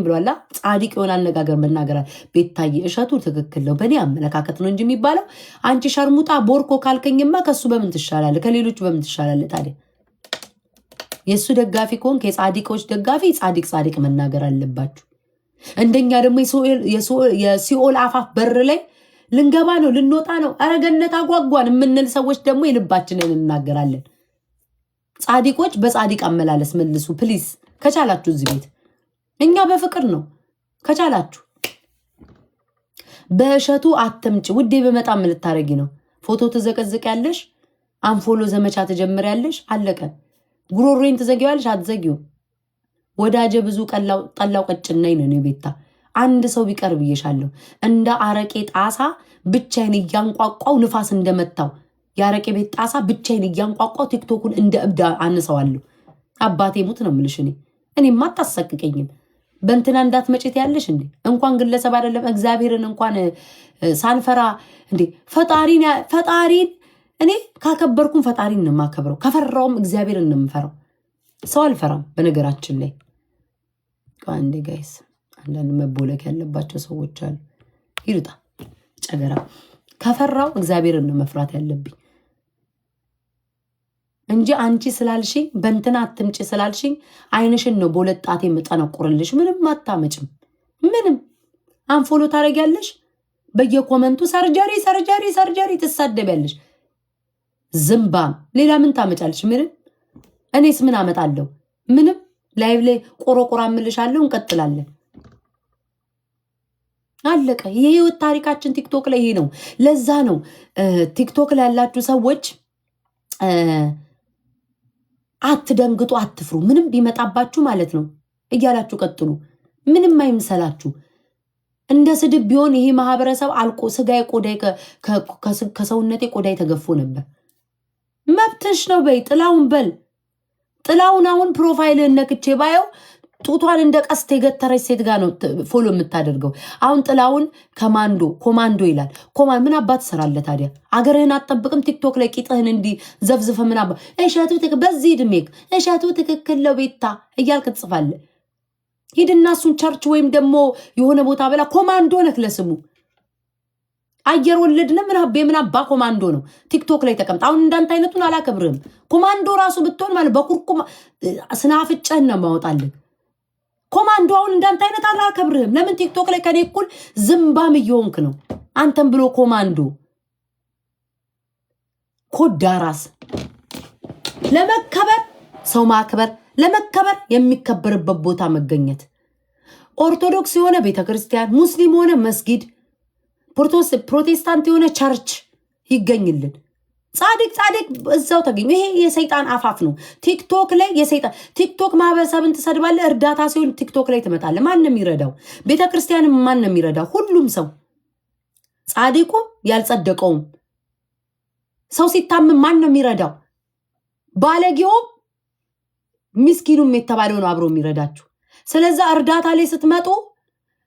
ብሏላ ጻድቅ የሆነ አነጋገር መናገራል ቤታዬ እሸቱ ትክክል ነው በእኔ አመለካከት ነው እንጂ የሚባለው አንቺ ሸርሙጣ ቦርኮ ካልከኝማ ከሱ በምን ትሻላለህ ከሌሎቹ በምን ትሻላለህ ታዲያ የሱ ደጋፊ ከሆንክ የጻድቆች ደጋፊ ጻድቅ መናገር አለባችሁ እንደኛ ደግሞ የሲኦል አፋፍ በር ላይ ልንገባ ነው ልንወጣ ነው አረገነት አጓጓን የምንል ሰዎች ደግሞ የልባችንን እናገራለን ጻድቆች በጻድቅ አመላለስ መልሱ ፕሊዝ ከቻላችሁ እዚህ ቤት እኛ በፍቅር ነው ከቻላችሁ በእሸቱ አትምጪ ውዴ በመጣም ልታረጊ ነው ፎቶ ተዘቀዝቅ ያለሽ አንፎሎ ዘመቻ ተጀምር ያለሽ አለቀ ጉሮሮን ተዘጊያለሽ አትዘጊው ወዳጀ ብዙ ጠላው ቀጭነኝ ነው ቤታ አንድ ሰው ቢቀርብ ይሻለው እንደ አረቄ ጣሳ ብቻዬን እያንቋቋው ንፋስ እንደመታው ያረቄ ቤት ጣሳ ብቻዬን እያንቋቋው ቲክቶኩን እንደ እብዳ አንሰዋለሁ አባቴ ሙት ነው ምልሽ እኔ ማታሰቅቀኝም በእንትና እንዳትመጪት ያለሽ እንዴ እንኳን ግለሰብ አይደለም እግዚአብሔርን እንኳን ሳንፈራ እንዴ ፈጣሪን እኔ ካከበርኩም ፈጣሪን ነው ማከብረው ከፈራውም እግዚአብሔርን ነው የምፈራው ሰው አልፈራም በነገራችን ላይ አንዴ ጋይስ አንዳንድ መቦለክ ያለባቸው ሰዎች አሉ ይሩጣ ጨገራ ከፈራው እግዚአብሔርን ነው መፍራት ያለብኝ እንጂ አንቺ ስላልሽኝ በእንትና አትምጪ ስላልሽኝ አይንሽን ነው በሁለጣቴ መጠነቁርልሽ ምንም አታመጭም ምንም አንፎሎ ታረጊያለሽ በየኮመንቱ ሰርጀሪ ትሳደቢያለሽ ዝምባም ሌላ ምን ታመጫለሽ ምንም እኔስ ምን አመጣለሁ ምንም ላይቭ ላይ ቆሮቆራ ምልሻለሁ እንቀጥላለን አለቀ የህይወት ታሪካችን ቲክቶክ ላይ ይሄ ነው ለዛ ነው ቲክቶክ ላይ ያላችሁ ሰዎች አትደንግጡ አትፍሩ ምንም ቢመጣባችሁ ማለት ነው እያላችሁ ቀጥሉ ምንም አይምሰላችሁ እንደ ስድብ ቢሆን ይሄ ማህበረሰብ አልቆ ስጋይ ቆዳይ ከሰውነቴ ቆዳይ ተገፎ ነበር መብትሽ ነው በይ ጥላውን በል ጥላውን አሁን ፕሮፋይልን ነክቼ ባየው ጡቷን እንደ ቀስት የገተረች ሴት ጋር ነው ፎሎ የምታደርገው አሁን ጥላውን ኮማንዶ ይላል ምን አባት ሰራለ ታዲያ አገርህን አትጠብቅም ቲክቶክ ላይ ቂጥህን እንዲ ዘፍዝፈ ምን አባ እሸቱ በዚህ ድሜክ እሸቱ ትክክል ነው ቤታ እያልክ ትጽፋለህ ሂድና እሱን ቸርች ወይም ደግሞ የሆነ ቦታ በላ ኮማንዶ ነክ ለስሙ አየር ወለድነ ምን አባ ኮማንዶ ነው ቲክቶክ ላይ ተቀምጣ አሁን እንዳንተ አይነቱን አላከብርም ኮማንዶ ራሱ ብትሆን ማለት በኩርኩም ስናፍጨህ ነው ማውጣልህ ኮማንዶ አሁን እንዳንተ አይነት አላከብርም ለምን ቲክቶክ ላይ ከኔ እኩል ዝምባም እየሆንክ ነው አንተም ብሎ ኮማንዶ ኮዳራስ ለመከበር ሰው ማክበር ለመከበር የሚከበርበት ቦታ መገኘት ኦርቶዶክስ የሆነ ቤተክርስቲያን ሙስሊም የሆነ መስጊድ ፕሮቴስታንት የሆነ ቸርች ይገኝልን ጻድቅ እዛው ተገኝ ይሄ የሰይጣን አፋፍ ነው ቲክቶክ ላይ የሰይጣን ቲክቶክ ማህበረሰብን ተሰድባለ እርዳታ ሲሆን ቲክቶክ ላይ ተመጣለ ማንንም ይረዳው ቤተክርስቲያንም ማንንም ይረዳው ሁሉም ሰው ጻድቁ ያልጸደቀውም ሰው ሲታመም ማንንም ይረዳው ባለጌው ምስኪኑም የተባለው ነው አብሮ የሚረዳችሁ ስለዚህ እርዳታ ላይ ስትመጡ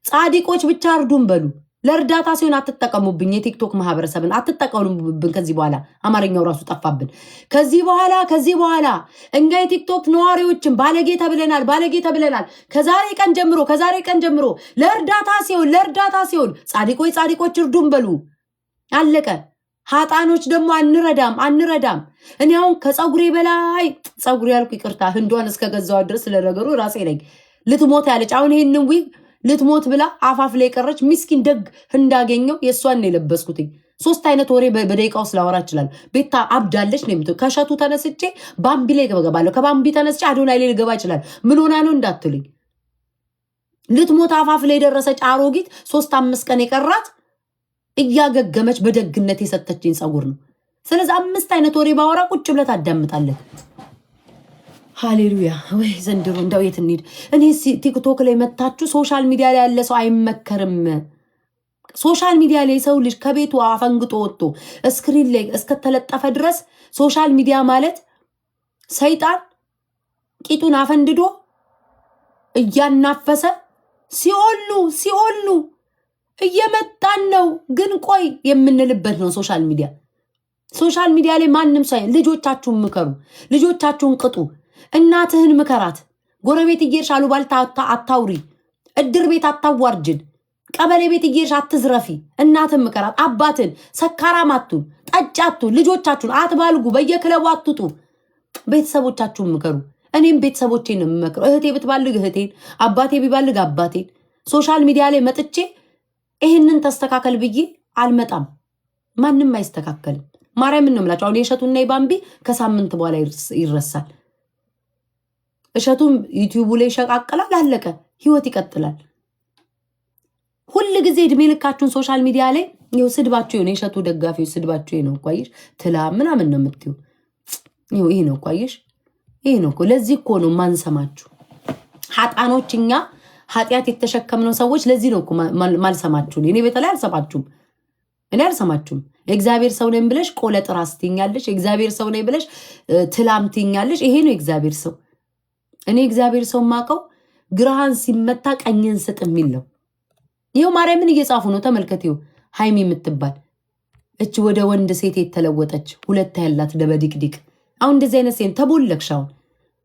ጻድቆች ብቻ እርዱን በሉ ለእርዳታ ሲሆን አትጠቀሙብኝ የቲክቶክ ማህበረሰብን አትጠቀሙብኝ ከዚህ በኋላ አማርኛው ራሱ ጠፋብን ከዚህ በኋላ እኛ የቲክቶክ ነዋሪዎችን ባለጌ ተብለናል ከዛሬ ቀን ጀምሮ ለእርዳታ ሲሆን ጻድቆች እርዱን በሉ አለቀ ሀጣኖች ደግሞ አንረዳም እኔ አሁን ከጸጉሬ በላይ ጸጉሬ ያልኩ ይቅርታ ህንዷን እስከገዛው ድረስ ለነገሩ ራሴ ላይ ልትሞት ያለች አሁን ይሄንን ልትሞት ብላ አፋፍ ላይ ቀረች ምስኪን ደግ እንዳገኘው የሷን ነው የለበስኩት 3 አይነት ወሬ በደቂቃው ስላወራ ይችላል ቤታ አብዳለች ነው የምትው ከሸቱ ተነስቼ ባምቢ ላይ ገባለሁ ከባምቢ ተነስቼ አዶናይ ላይ ገባ ይችላል ምን ሆና ነው እንዳትሉኝ ልትሞት አፋፍ ላይ ደረሰች አሮጊት 3-5 ቀን የቀራት እያገገመች በደግነት የሰጠችኝ ጸጉር ነው ስለዚህ 5 አይነት ወሬ ባወራ ቁጭ ብለ ታዳምጣለህ ሃሌሉያ ወይ ዘንድሮ እንዳው የት እንሂድ እኔ ቲክቶክ ላይ መታችሁ ሶሻል ሚዲያ ላይ ያለ ሰው አይመከርም ሶሻል ሚዲያ ላይ ሰው ልጅ ከቤቱ አፈንግጦ ወጥቶ ስክሪን ላይ እስከተለጠፈ ድረስ ሶሻል ሚዲያ ማለት ሰይጣን ቂጡን አፈንድዶ እያናፈሰ ሲኦሉ እየመጣን ነው ግን ቆይ የምንልበት ነው ሶሻል ሚዲያ ላይ ማንንም ሰው ልጆቻችሁን ምከሩ ልጆቻችሁን ቅጡ እናትህን ምከራት ጎረቤት እየርሻሉ ባልታ አታውሪ እድር ቤት አታዋርጅን። ቀበሌ ቤት እየሄድሽ አትዝረፊ። እናትን ምከራት፣ አባትን ሰካራም አቱን፣ ጠጫቱን፣ ልጆቻችሁን አትባልጉ፣ በየክለቡ አትጡ። ቤተሰቦቻችሁን ምከሩ። እኔም ቤተሰቦቼን ነው የምመክረው። እህቴ ብትባልግ እህቴን፣ አባቴ ቢባልግ አባቴን። ሶሻል ሚዲያ ላይ መጥቼ ይህንን ተስተካከል ብዬ አልመጣም። ማንም አይስተካከልም። ማርያምን ነው የምላቸው። አሁን የእሸቱና የባምቢ ከሳምንት በኋላ ይረሳል። እሸቱም ዩቲዩቡ ላይ ይሸቃቅላል፣ አለቀ። ህይወት ይቀጥላል። ሁል ጊዜ እድሜ ልካችሁን ሶሻል ሚዲያ ላይ ይኸው ስድባችሁ ነው። የእሸቱ ደጋፊዎች ስድባችሁ ነው እኮ አየሽ፣ ትላ ምናምን ነው የምትይው። ይሄ ነው እኮ አየሽ፣ ይሄ ነው እኮ። ለዚህ እኮ ነው ማንሰማችሁ ኃጣኖች። እኛ ኃጢአት የተሸከምነው ሰዎች ለዚህ ነው እኮ ማልሰማችሁ። እኔ በተለይ አልሰማችሁም። እኔ አልሰማችሁም። የእግዚአብሔር ሰው ነኝ ብለሽ ቆለጥ ራስ ትይኛለሽ። የእግዚአብሔር ሰው ነኝ ብለሽ ትላም ትይኛለሽ። ይሄ ነው የእግዚአብሔር ሰው። እኔ እግዚአብሔር ሰው ማቀው ግራህን ሲመታ ቀኝን ስጥ የሚል ነው። ይኸው ማርያምን እየጻፉ ነው። ተመልከት። ይኸው ሃይሚ የምትባል እች ወደ ወንድ ሴት የተለወጠች ሁለት ያላት ደበዲቅዲቅ። አሁን እንደዚህ አይነት ሴት ተቦለክሽ። አሁን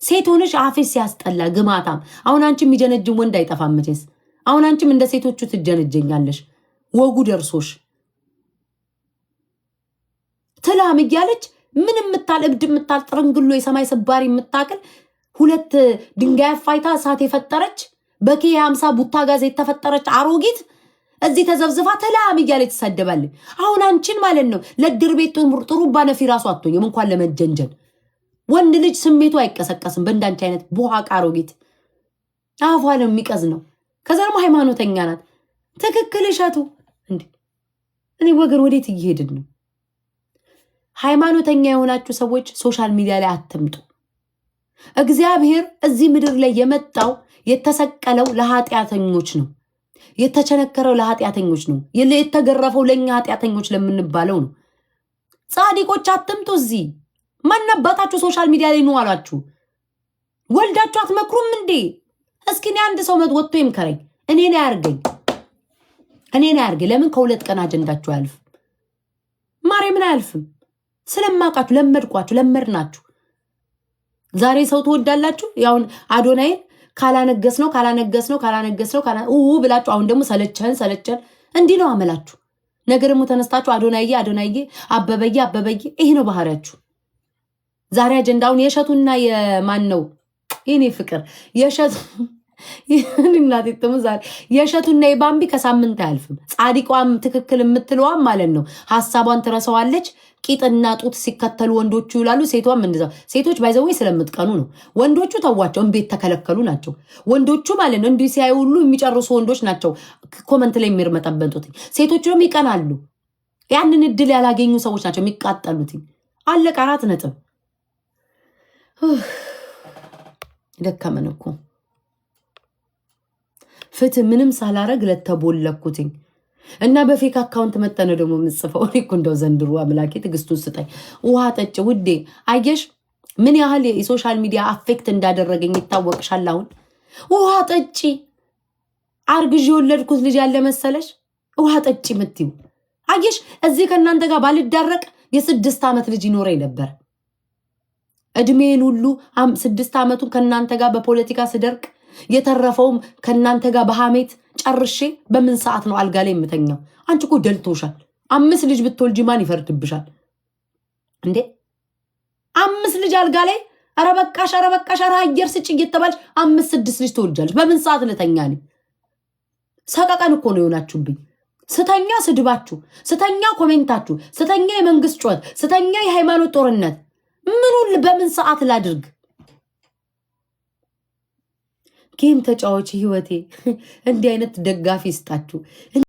ሴት ሆነሽ አፌስ ሲያስጠላ ግማታም። አሁን አንቺም የሚጀነጅን ወንድ አይጠፋም መቼስ። አሁን አንቺም እንደ ሴቶቹ ትጀነጀኛለሽ ወጉ ደርሶሽ። ትላም እያለች ምን የምታል እብድ የምታል ጥርንግሎ የሰማይ ስባሪ የምታቅል ሁለት ድንጋይ አፋይታ እሳት የፈጠረች በኬ 50 ቡታ ጋዝ የተፈጠረች አሮጊት እዚህ ተዘብዝፋ ትላም እያለች ትሰደባለች። አሁን አንቺን ማለት ነው ለድር ቤት ጥሩ ባነፊ ራሱ አትሆኝም እንኳን ለመጀንጀን። ወንድ ልጅ ስሜቱ አይቀሰቀስም በእንዳንቺ አይነት ቦሃቅ አሮጊት። አፏ ነው የሚቀዝ ነው። ከዛ ደግሞ ሃይማኖተኛ ናት። ትክክል እሸቱ። እንዴ እኔ ወገን ወዴት እየሄድን ነው? ሃይማኖተኛ የሆናችሁ ሰዎች ሶሻል ሚዲያ ላይ አትምጡ። እግዚአብሔር እዚህ ምድር ላይ የመጣው የተሰቀለው ለኃጢአተኞች ነው። የተቸነከረው ለኃጢአተኞች ነው። የተገረፈው ለኛ ኃጢአተኞች ለምንባለው ነው። ጻድቆች አትምጡ እዚህ። ማናባታችሁ ሶሻል ሚዲያ ላይ ነው አላችሁ? ወልዳችሁ አትመክሩም እንዴ? እስኪ እኔ አንድ ሰው ወጥቶ ይምከረኝ። እኔን አያርገኝ። ለምን ከሁለት ቀን አጀንዳችሁ አያልፍም? ማርያምን አያልፍም። ስለማውቃችሁ ለመድናችሁ። ዛሬ ሰው ትወዳላችሁ። ያውን አዶናይን ካላነገስ ነው ብላችሁ አሁን ደግሞ ሰለቸን እንዲህ ነው አመላችሁ። ነገር ደግሞ ተነስታችሁ አዶናይዬ አበበዬ ይሄ ነው ባህሪያችሁ። ዛሬ አጀንዳውን የእሸቱና የማን ነው የኔ ፍቅር የእሸቱና የባምቢ ከሳምንት አያልፍም። ጻድቋም ትክክል የምትለዋም ማለት ነው ሐሳቧን ትረሳዋለች። ቂጥና ጡት ሲከተሉ ወንዶቹ ይውላሉ። ሴቷም እንደዛው። ሴቶች ባይዘው ስለምትቀኑ ነው። ወንዶቹ ተዋቸው እንቤት ተከለከሉ ናቸው። ወንዶቹ ማለት ነው እንዲህ ሲያዩ ሁሉ የሚጨርሱ ወንዶች ናቸው ኮመንት ላይ የሚርመጠበጡት። ሴቶቹ ደግሞ ይቀናሉ። ያንን እድል ያላገኙ ሰዎች ናቸው የሚቃጠሉት። አለቀ። 4 ነጥብ። ደከመን እኮ ፍትህ ምንም ሳላረግ ለተቦለኩትኝ እና በፌክ አካውንት መጠነ ደግሞ ምጽፈው እኮ እንደው ዘንድሮ አምላኬ ትግስቱን ስጠኝ። ውሃ ጠጭ ውዴ። አየሽ ምን ያህል የሶሻል ሚዲያ አፌክት እንዳደረገኝ ይታወቅሻል። አሁን ውሃ ጠጪ አርግዥ የወለድኩት ልጅ ያለ መሰለሽ ውሃ ጠጪ ምትዩ። አየሽ እዚህ ከእናንተ ጋር ባልዳረቅ የ6 ዓመት ልጅ ይኖረኝ ነበር። እድሜን ሁሉ 6 ዓመቱን ከእናንተ ጋር በፖለቲካ ስደርቅ የተረፈውም ከእናንተ ጋር በሐሜት ጨርሼ በምን ሰዓት ነው አልጋ ላይ የምተኛው? አንቺ እኮ ደልቶሻል። 5 ልጅ ብትወልጂ ማን ይፈርድብሻል እንዴ? 5 ልጅ አልጋ ላይ ኧረ በቃሽ ኧረ አየር ስጭ እየተባልሽ 5-6 ልጅ ትወልጃለሽ። በምን ሰዓት ልተኛ ነኝ? ሰቀቀን እኮ ነው የሆናችሁብኝ። ስተኛ ስድባችሁ፣ ስተኛ ኮሜንታችሁ፣ ስተኛ የመንግስት ጩኸት፣ ስተኛ የሃይማኖት ጦርነት። ምኑን በምን ሰዓት ላድርግ? ጌም ተጫዋች ህይወቴ እንዲህ አይነት ደጋፊ ይስጣችሁ።